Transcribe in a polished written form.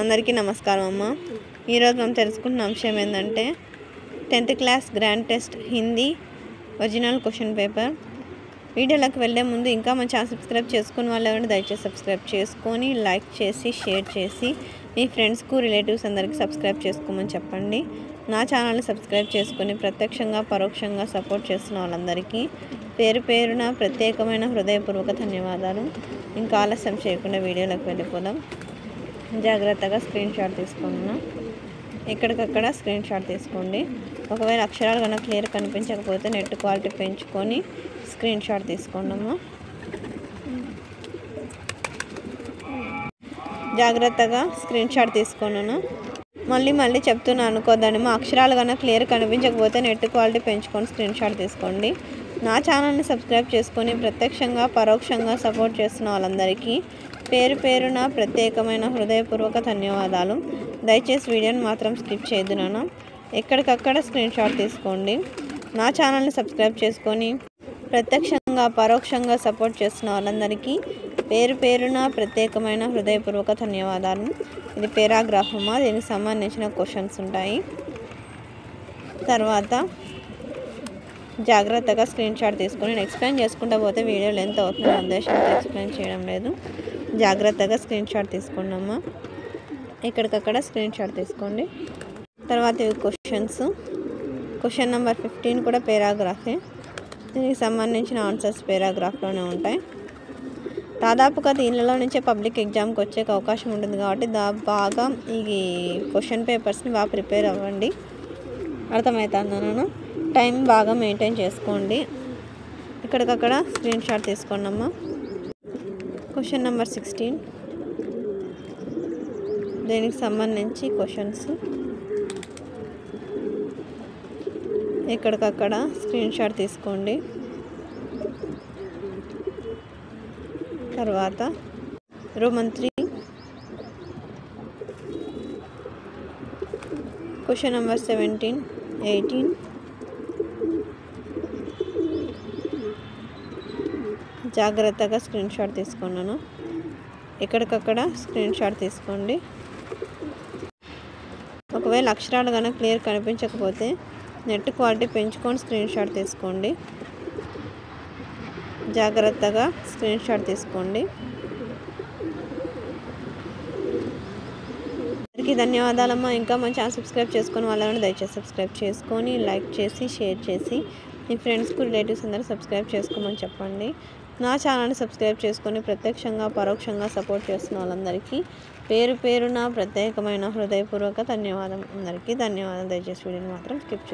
అందరికీ నమస్కారం అమ్మ. ఈరోజు మనం తెలుసుకున్న అంశం ఏంటంటే 10th class grand test Hindi original question paper. వీడియోలోకి వెళ్ళే ముందు ఇంకా మన ఛానల్ సబ్స్క్రైబ్ చేసుకుని వాళ్ళు ఎవరైనా దయచేసి సబ్స్క్రైబ్ చేసుకొని లైక్ చేసి షేర్ చేసి మీ ఫ్రెండ్స్కు రిలేటివ్స్ అందరికీ సబ్స్క్రైబ్ చేసుకోమని చెప్పండి. నా ఛానల్ని సబ్స్క్రైబ్ చేసుకొని ప్రత్యక్షంగా పరోక్షంగా సపోర్ట్ చేస్తున్న వాళ్ళందరికీ పేరు పేరున ప్రత్యేకమైన హృదయపూర్వక ధన్యవాదాలు. ఇంకా ఆలస్యం చేయకుండా వీడియోలోకి వెళ్ళిపోదాం. జాగ్రత్తగా స్క్రీన్ షాట్ తీసుకున్నా, ఎక్కడికక్కడ స్క్రీన్ షాట్ తీసుకోండి. ఒకవేళ అక్షరాలు కనుక క్లియర్ కనిపించకపోతే నెట్ క్వాలిటీ పెంచుకొని స్క్రీన్ షాట్ తీసుకోండమ్మా. జాగ్రత్తగా స్క్రీన్ షాట్ తీసుకున్నాను. మళ్ళీ చెప్తున్నాను అనుకోద్దామా. అక్షరాలు కనుక క్లియర్ కనిపించకపోతే నెట్ క్వాలిటీ పెంచుకొని స్క్రీన్ షాట్ తీసుకోండి. నా ఛానల్ని సబ్స్క్రైబ్ చేసుకొని ప్రత్యక్షంగా పరోక్షంగా సపోర్ట్ చేస్తున్న వాళ్ళందరికీ పేరు పేరున ప్రత్యేకమైన హృదయపూర్వక ధన్యవాదాలు. దయచేసి వీడియోని మాత్రం స్కిప్ చేయొద్దు నాన్న. ఎక్కడికక్కడ స్క్రీన్ షాట్ తీసుకోండి. నా ఛానల్ని సబ్స్క్రైబ్ చేసుకొని ప్రత్యక్షంగా పరోక్షంగా సపోర్ట్ చేస్తున్న వాళ్ళందరికీ పేరు పేరున ప్రత్యేకమైన హృదయపూర్వక ధన్యవాదాలు. ఇది పేరాగ్రాఫ్ అమ్మా. దీనికి సంబంధించిన క్వశ్చన్స్ ఉంటాయి. తర్వాత జాగ్రత్తగా స్క్రీన్ షాట్ తీసుకొని నేను ఎక్స్ప్లెయిన్ చేసుకుంటూ పోతే వీడియో లెంత్ అవుతుంది ఉద్దేశంతో ఎక్స్ప్లెయిన్ చేయడం లేదు. జాగ్రత్తగా స్క్రీన్ షాట్ తీసుకున్నామా. ఎక్కడికక్కడ స్క్రీన్ షాట్ తీసుకోండి. తర్వాత ఇవి క్వశ్చన్స్. క్వశ్చన్ నెంబర్ 15 కూడా పేరాగ్రాఫే. దీనికి సంబంధించిన ఆన్సర్స్ పేరాగ్రాఫ్లోనే ఉంటాయి. దాదాపుగా దీనిలో నుంచే పబ్లిక్ ఎగ్జామ్కి వచ్చే అవకాశం ఉంటుంది కాబట్టి బాగా ఈ క్వశ్చన్ పేపర్స్ని బాగా ప్రిపేర్ అవ్వండి. అర్థమవుతుందా నాన్న? టైం బాగా మెయింటైన్ చేసుకోండి. ఎక్కడికక్కడ స్క్రీన్ షాట్ తీసుకోండి అమ్మా. క్వశ్చన్ నెంబర్ 16 దీనికి సంబంధించి క్వశ్చన్స్. ఎక్కడికక్కడ స్క్రీన్ షాట్ తీసుకోండి. తర్వాత రోమన్ 3 క్వశ్చన్ నెంబర్ 17, 18 జాగ్రత్తగా స్క్రీన్ షాట్ తీసుకున్నాను. ఎక్కడికక్కడ స్క్రీన్ షాట్ తీసుకోండి. ఒకవేళ అక్షరాలు కనుక క్లియర్ కనిపించకపోతే నెట్ క్వాలిటీ పెంచుకొని స్క్రీన్ షాట్ తీసుకోండి. జాగ్రత్తగా స్క్రీన్ షాట్ తీసుకోండి. అందరికీ ధన్యవాదాలమ్మా. ఇంకా మన ఛానల్ సబ్స్క్రైబ్ చేసుకొని వాళ్ళని దయచేసి సబ్స్క్రైబ్ చేసుకొని లైక్ చేసి షేర్ చేసి మీ ఫ్రెండ్స్కు రిలేటివ్స్ అందరూ సబ్స్క్రైబ్ చేసుకోమని చెప్పండి. నా ఛానల్ని సబ్స్క్రైబ్ చేసుకొని ప్రత్యక్షంగా పరోక్షంగా సపోర్ట్ చేస్తున్న వాళ్ళందరికీ పేరు పేరున ప్రత్యేకమైన హృదయపూర్వక ధన్యవాదం. అందరికీ ధన్యవాదాలు. దయచేసి వీడియోని మాత్రం స్కిప్